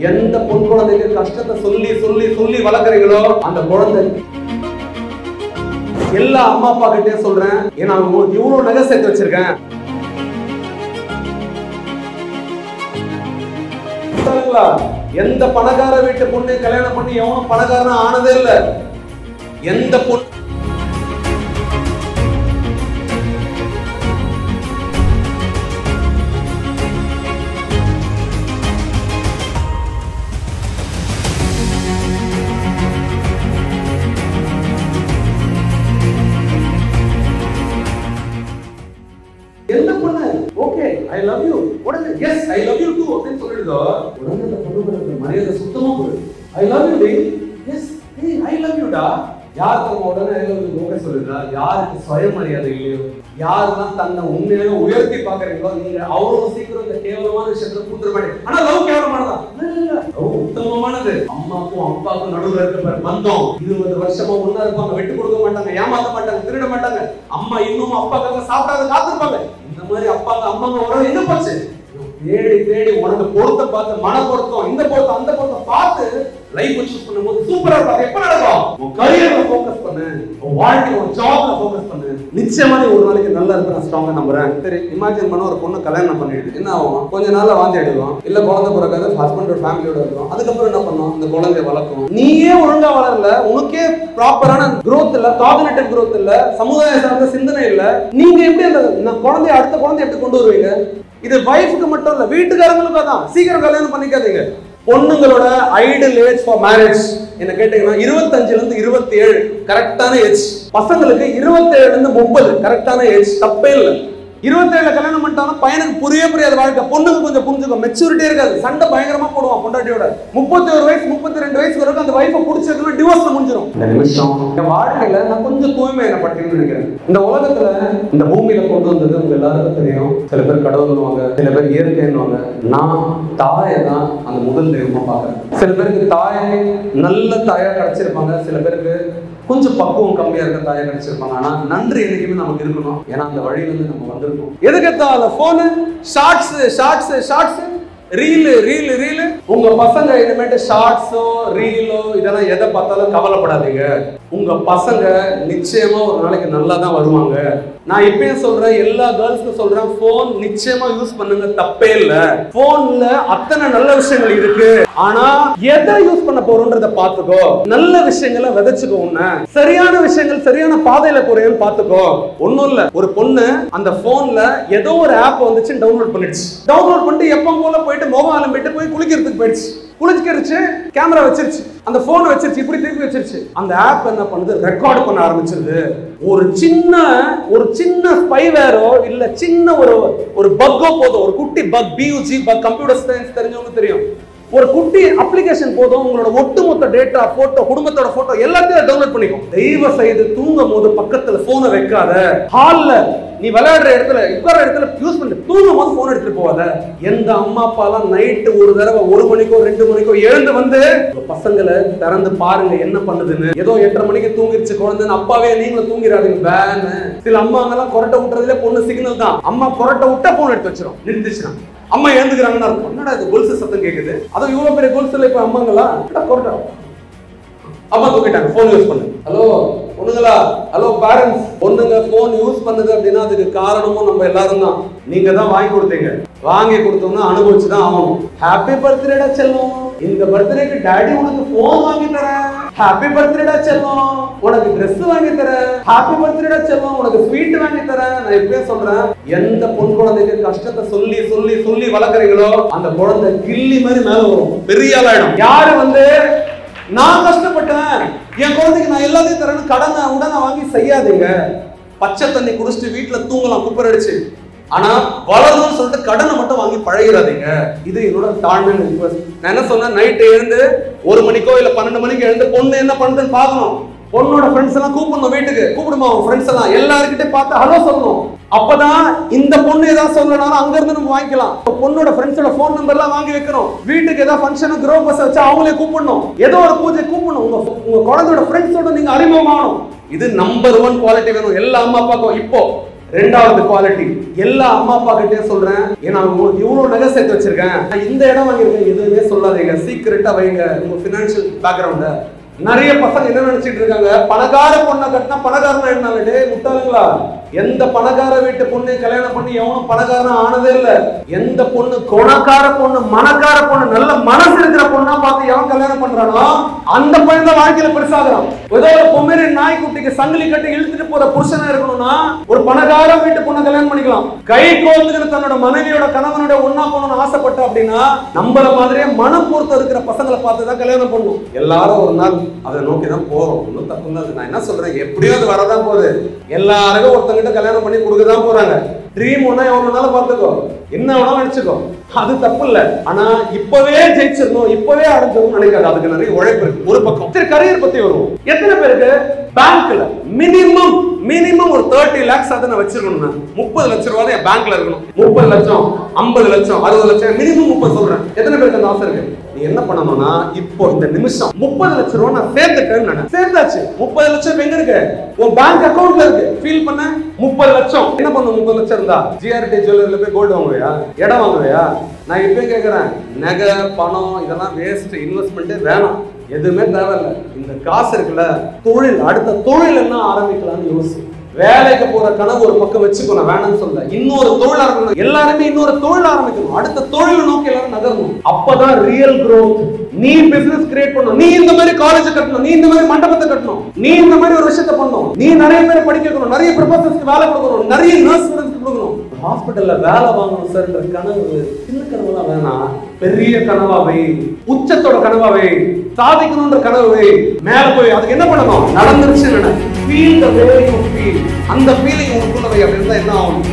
எந்த பொன் குழந்தைக்கு கஷ்டத்தை சொல்லி சொல்லி சொல்லி வளர்க்குறீங்களோ அந்த குழந்தை எல்லா அம்மா அப்பா கிட்டே சொல்றேன், ஏன்னா இவ்வளவு நகை சேர்த்து வச்சிருக்கேன். எந்த பணக்கார வீட்டு பொண்ணு கல்யாணம் பண்ணி எவனும் பணக்காரனா ஆனதே இல்ல. எந்த பொண்ணு என்ன பண்ண ஓகே ஐ லவ் யூ உடனே yes I love you too அப்படின்னு சொல்லிடுதோ உடனே அந்த பொண்ணுக்கு மரியாதை சுத்தமா போகுது. ஐ லவ் யூ டி எஸ் ஏய் ஐ லவ் யூ டா. யார் நம்ம உடனே ஐ லவ் யூ ஓகே சொல்லுதா? யாருக்கு சுய மரியாதை இல்லையோ, யாரெல்லாம் தன்னை உண்மையிலே உயர்த்தி பாக்குறீங்களோ நீங்க அவ்வளவு சீக்கிரம் இந்த கேவலமான விஷயத்துல கூத்துற மாட்டீங்க. ஆனா லவ் கேவலமானதா? லவ் உத்தமமானது. அம்மாக்கும் அப்பாவுக்கும் நடுவுல இருக்க பந்தம் 20 வருஷமா ஒண்ணா இருப்பாங்க, விட்டு கொடுக்க மாட்டாங்க, ஏமாத்த மாட்டாங்க, திருட மாட்டாங்க. அம்மா இன்னும் அப்பாக்காக சாப்பிடாத காத்திருப்பாங்க. இந்த மாதிரி அப்பாங்க அம்மாங்க உறவு எங்க போச்சு? தேடி தேடி உனக்கு பொருத்த பார்த்து மன பொருத்தம் இந்த பொருத்தம் அந்த பொருத்தம் பார்த்து லைஃப் சூஸ் பண்ணும்போது சூப்பரா இருக்கும். எப்ப நடக்கும்? உன் கரியர்ல ஃபோக்கஸ் பண்ணு, உன் வாழ்க்கையில ஒரு ஜாப்ல ஃபோக்கஸ் பண்ணு. நிச்சயமா நீ ஒரு நாளைக்கு நல்லா இருப்ப, நான் ஸ்ட்ராங்கா நம்புறேன். சரி, இமேஜின் பண்ண ஒரு பொண்ணு கல்யாணம் பண்ணிடுது, என்ன ஆகும்? கொஞ்ச நாள்ல வாந்தி எடுக்கும், இல்ல குழந்தை பிறக்காது, ஹஸ்பண்டோட ஃபேமிலியோட இருக்கும். அதுக்கப்புறம் என்ன பண்ணும்? அந்த குழந்தைய வளர்க்கும். நீயே ஒழுங்கா வளரல, உனக்கே ப்ராப்பரான growth இல்ல, காக்னிட்டிவ் growth இல்ல, சமுதாய சார்ந்த சிந்தனை இல்ல. நீங்க எப்படி அந்த குழந்தைய அடுத்த குழந்தை எப்படி கொண்டு வருவீங்க? இது வைஃப்க்கு மட்டும் இல்ல, வீட்டுக்காரங்களுக்கும் தான். சீக்கிரம் கல்யாணம் பண்ணிக்காதீங்க. பொண்ணுங்களோட ஐடியல் ஏஜ் ஃபார் மேரேஜ் என்ன கேட்டீங்கன்னா 25 இருந்து 27 கரெக்டான ஏஜ். பசங்களுக்கு 27 இருந்து 30 கரெக்டான ஏஜ். தப்பே இல்லை. 27 கல்யாணம் பண்ணிட்டாலும் பையனுக்கு புரியாத வாழ்க்கை. பொண்ணுக்கு கொஞ்சம் புரிஞ்சுக்கும், மெச்சூரிட்டியே இருக்காது, சண்டை பயங்கரமா போடுவான் பொண்டாட்டியோட. 31 வயசு 32 வயசு வரைக்கும் அந்த வைஃபை பிடிச்சிருக்கா டிவோர்ஸ்ல முடிஞ்சிடும். இந்த நிமிஷம் என் வாழ்க்கையில நான் கொஞ்சம் தூய்மையானப்பட்டேன்னு நினைக்கிறேன். இந்த உலகத்துல இந்த பூமியில கொண்டு வந்தது உங்க எல்லாருக்கும் தெரியும். சில பேர் கடவுள்வாங்க, சில பேர் இயற்கைன்னுவாங்க. நான் தாயை தான் அந்த முதல் தெய்வமா பாக்குறேன். சில பேருக்கு தாயை நல்ல தாயா கிடைச்சிருப்பாங்க, சில பேருக்கு கொஞ்சம் பக்குவம் கம்மியா இருக்க தாயா கிடைச்சிருப்பாங்க. ஆனா நன்றி என்னைக்குமே நமக்கு இருக்கணும், ஏன்னா அந்த வழியில இருந்து நம்ம வந்திருக்கோம். எதுக்கெத்தால போனு ஷார்ட்ஸ் ரீல். உங்க பசங்க இனிமேட்டு ஷார்ட்ஸோ ரீலோ இதெல்லாம் எதை பார்த்தாலும் கவலைப்படாதீங்க. உங்க பசங்க நிச்சயமா ஒரு நாளைக்கு நல்லா தான் வருவாங்க. நான் இப்பயும் சொல்றேன், எல்லா கேர்ள்ஸ்க்கும் சொல்றேன், போன் நிச்சயமா யூஸ் பண்ணுங்க, தப்பே இல்ல. போன்ல அத்தனை நல்ல விஷயங்கள் இருக்கு, ஆனா எதை யூஸ் பண்ண போறோம்ன்றத பாத்துக்கோ. நல்ல விஷயங்களை விதைச்சுக்கோ. சரியான விஷயங்கள் சரியான பாதையில போறேன்னு பாத்துக்கோ. ஒண்ணும் இல்ல, ஒரு பொண்ணு அந்த போன்ல ஏதோ ஒரு ஆப் வந்துச்சு, டவுன்லோட் பண்ணிடுச்சு. டவுன்லோட் பண்ணிட்டு எப்பவும் போல போயிட்டு முகம் அலம்பிட்டு போய் குளிக்கிறதுக்கு போயிடுச்சு. குளிச்சிருச்சு, கேமரா வச்சிருச்சு, அந்த போன் வச்சிருச்சு, இப்படி திருப்பி வச்சிருச்சு. அந்த ஆப் என்ன பண்ணுது? ரெக்கார்ட் பண்ண ஆரம்பிச்சிருது. ஒரு சின்ன ஸ்பைவேரோ இல்ல சின்ன ஒரு பக்கோ போதும், ஒரு குட்டி பக், பியூஜி பக், கம்ப்யூட்டர் சயின்ஸ் தெரிஞ்சவங்க தெரியும். ஒரு குட்டி அப்ளிகேஷன் போதும், உங்களோட ஒட்டுமொத்த டேட்டா, போட்டோ, குடும்பத்தோட போட்டோ எல்லாத்தையும் டவுன்லோட் பண்ணிக்கும். தயவு செய்து தூங்கும் போது பக்கத்துல போனை வைக்காத. ஹால்ல நீ விளையாடுற இடத்துல உட்கார இடத்துல யூஸ் பண்ணு. தூங்கும் போது போன் எடுத்துட்டு போவாத. எந்த அம்மா அப்பா எல்லாம் நைட்டு ஒரு தடவை 1 மணிக்கோ 2 மணிக்கோ எழுந்து வந்து பசங்களை திறந்து பாருங்க என்ன பண்ணுதுன்னு. ஏதோ 8:30 மணிக்கு தூங்கிருச்சு குழந்தைன்னு அப்பாவே நீங்களும் தூங்கிறாதீங்க. வேன்னு சில அம்மாங்கெல்லாம் கொரட்டை விட்டுறதுல பொண்ணு சிக்னல் தான். அம்மா கொரட்டை விட்டா போன் எடுத்து வச்சிடும், நிறுத்துச்சுன்னா. அம்மா எழுந்துக்கிறாங்கன்னா இருக்கும், என்னடா இது கொலுசு சத்தம் கேக்குது, அதுவும் இவ்வளவு பெரிய கொலுசுல இப்ப அம்மாங்களா கொரட்டை. அம்மா தூக்கிட்டாங்க, போன் யூஸ் பண்ணு. ஹலோ பொண்ணுங்களா, ஹலோ பேரண்ட்ஸ், பொண்ணுங்க போன் யூஸ் பண்ணுது அப்படின்னா அதுக்கு காரணமும் நம்ம எல்லாரும் தான். நீங்க தான் வாங்கி கொடுத்தீங்க, வாங்கி கொடுத்தோம்னா அனுபவிச்சுதான் ஆகணும். ஹாப்பி பர்த்டேடா செல்லும், இந்த பர்த்டேக்கு டாடி உனக்கு போன் வாங்கி தரேன். ஹாப்பி பர்த்டேடா செல்லும், உனக்கு ட்ரெஸ் வாங்கி தரேன். ஹாப்பி பர்த்டேடா செல்லும், உனக்கு ஸ்வீட் வாங்கி தரேன். நான் இப்பவே சொல்றேன், எந்த பொன் குழந்தைக்கு கஷ்டத்தை சொல்லி சொல்லி சொல்லி வளர்க்குறீங்களோ அந்த குழந்தை கில்லி மாதிரி மேல வரும், பெரிய ஆளாயிடும். யாரு நான் கஷ்டப்பட்டேன், என் குழந்தைக்கு நான் எல்லாத்தையும் தரேன்னு கடனை உடனே வாங்கி செய்யாதீங்க. பச்சை தண்ணி குடிச்சிட்டு வீட்டுல தூங்கலாம் குப்பர் அடிச்சு, ஆனா வளரணும்னு சொல்லிட்டு கடனை மட்டும் வாங்கி பழகிடாதீங்க. இது என்னோட தாழ்மையான ரிக்வெஸ்ட். நான் என்ன சொன்னேன், நைட்டு எழுந்து 1 மணிக்கோ இல்ல 12 மணிக்கு எழுந்து பொண்ணு என்ன பண்ணுதுன்னு பாக்கணும். பொண்ணோட ஃப்ரெண்ட்ஸ் எல்லாம் கூப்பிடணும், வீட்டுக்கு கூப்பிடுமா ஃப்ரெண்ட்ஸ் எல்லாம், எல்லாருக்கிட்டே பார்த்து ஹலோ சொல்லணும். அப்பதான் இந்த பொண்ணு ஏதாவது சொல்லனாலும் அங்க இருந்து நம்ம வாங்கிக்கலாம். பொண்ணோட ஃப்ரெண்ட்ஸோட போன் நம்பர் எல்லாம் வாங்கி வைக்கணும். வீட்டுக்கு ஏதாவது ஃபங்க்ஷன் க்ரோ பஸ் வச்சா அவங்களே கூப்பிடணும், ஏதோ ஒரு பூஜை கூப்பிடணும். உங்க குழந்தையோட ஃப்ரெண்ட்ஸோட நீங்க அறிமுகமாகணும். இது நம்பர் 1 குவாலிட்டி வேணும் எல்லா அம்மா அப்பாக்கும். இப்போ 2வது குவாலிட்டி, எல்லா அம்மா அப்பா கிட்டே சொல்றேன், ஏன்னா உங்களுக்கு இவ்வளவு நகை சேர்த்து வச்சிருக்கேன், இந்த இடம் வாங்கியிருக்கேன், எதுவுமே சொல்லாதீங்க, சீக்கிரட்டா வைங்க உங்க பினான்சியல் பேக்ரவுண்ட. நிறைய பசங்க என்ன நினைச்சிட்டு இருக்காங்க, பணக்கார பொண்ணை கட்டினா பணக்காரனா இருந்தாலே முட்டாளுங்களா. எந்த பணக்கார வீட்டு பொண்ணு கல்யாணம் பண்ணி எவனும் பணக்காரன் ஆனதே இல்ல. எந்த பொண்ணு குணக்கார பொண்ணு, மனக்கார பொண்ணு, நல்ல மனசு இருக்கிற பொண்ணா பார்த்து எவன் கல்யாணம் பண்றானோ அந்த பையன் தான் வாழ்க்கையில பெருசாகிறான். ஏதோ ஒரு பொம்மரி நாய்க்குட்டிக்கு சங்கிலி கட்டி இழுத்துட்டு போற புருஷனா இருக்கணும்னா ஒரு பணக்கார வீட்டு பொண்ணை கல்யாணம் பண்ணிக்கலாம். கை கோர்த்துக்கிட்டு தன்னோட மனைவியோட கணவனோட ஒன்னா போகணும்னு ஆசைப்பட்ட அப்படின்னா நம்மள மாதிரியே மனம் பொறுத்து இருக்கிற பசங்களை பார்த்து தான் கல்யாணம் பண்ணணும். எல்லாரும் ஒரு நாள் அதை நோக்கி தான் போறோம். ஒன்றும் தப்பு இல்லை. நான் என்ன சொல்றேன், எப்படியோ அது வரதான் போகுது. எல்லாருக்கும் ஒருத்தங்கிட்ட கல்யாணம் பண்ணி கொடுக்கதான் போறாங்க. ட்ரீம் ஒன்னா எவ்வளவு பார்த்துக்கோ, என்ன வேணாலும் நினைச்சுக்கோ, அது தப்பு இல்ல. ஆனா இப்பவே ஜெயிச்சிடணும், இப்பவே அடைஞ்சிடணும் நினைக்காது. அதுக்கு நிறைய உழைப்பு இருக்கு. ஒரு பக்கம் சரி, கரியர் பத்தி வருவோம். எத்தனை பேருக்கு பேங்க்ல மினிமம் ஒரு 30 lakhs அதை நான் வச்சிருக்கணும். 30 லட்சம் ரூபாய் என் பேங்க்ல இருக்கணும். 30 லட்சம் 50 லட்சம் 60 லட்சம் மினிமம் 30 சொல்றேன். எத்தனை பேருக்கு அந்த ஆசை இருக்கு? நீ என்ன பண்ணணும்னா இப்போ இந்த நிமிஷம் 30 லட்சம் ரூபாய் நான் சேர்த்துட்டேன்னு சேர்த்தாச்சு. 30 லட்சம் எங்க இருக்கு? உன் பேங்க் அக்கவுண்ட்ல இருக்கு. ஃபீல் பண்ண 30 லட்சம் என்ன பண்ணும்? 30 லட்சம் இருந்தா ஜிஆர்டி ஜுவல்லரியில போய் கோல்டு வாங்குவியா? இடம் வாங்குவியா? நான் இப்பயும் கேட்கிறேன், நகை பணம் இதெல்லாம் வேஸ்ட், இன்வெஸ்ட்மெண்ட்டே வேணாம், எதுவுமே தேவையில்லை. இந்த காசு இருக்குல்ல, தொழில், அடுத்த தொழில் என்ன ஆரம்பிக்கலாம்னு யோசி. வேலைக்கு போற கனவு ஒரு பக்கம் வச்சுக்கணும், வேணும்னு சொல்ல. இன்னொரு தொழில் ஆரம்பிக்கணும். எல்லாருமே இன்னொரு தொழில் ஆரம்பிக்கணும். அடுத்த தொழில் நோக்கி எல்லாரும் நகரணும். அப்பதான் ரியல் growth. நீ பிசினஸ் கிரியேட் பண்ணணும். நீ இந்த மாதிரி காலேஜ் கட்டணும், நீ இந்த மாதிரி மண்டபத்தை கட்டணும், நீ இந்த மாதிரி ஒரு விஷயத்தை பண்ணணும், நீ நிறைய பேரை படிக்க வைக்கணும், நிறைய ப்ரொஃபசர்ஸ்க்கு வேலை கொடுக்கணும், நிறைய நர்ஸ் கொடுக்கணும், ஹாஸ்பிட்டல்ல வேலை வாங்கணும் சார். கனவு சின்ன கனவுலாம் வேணாம், பெரிய கனவாவை, உச்சத்தோட கனவாவை, சாதிக்கணும்ன்ற கனவை மேல போய் அதுக்கு என்ன பண்ணணும்? நடந்துருச்சு. Feel the way you feel. அந்த ஃபீலிங் உங்களுக்குள்ளவை அப்படின்னா என்ன ஆகும்?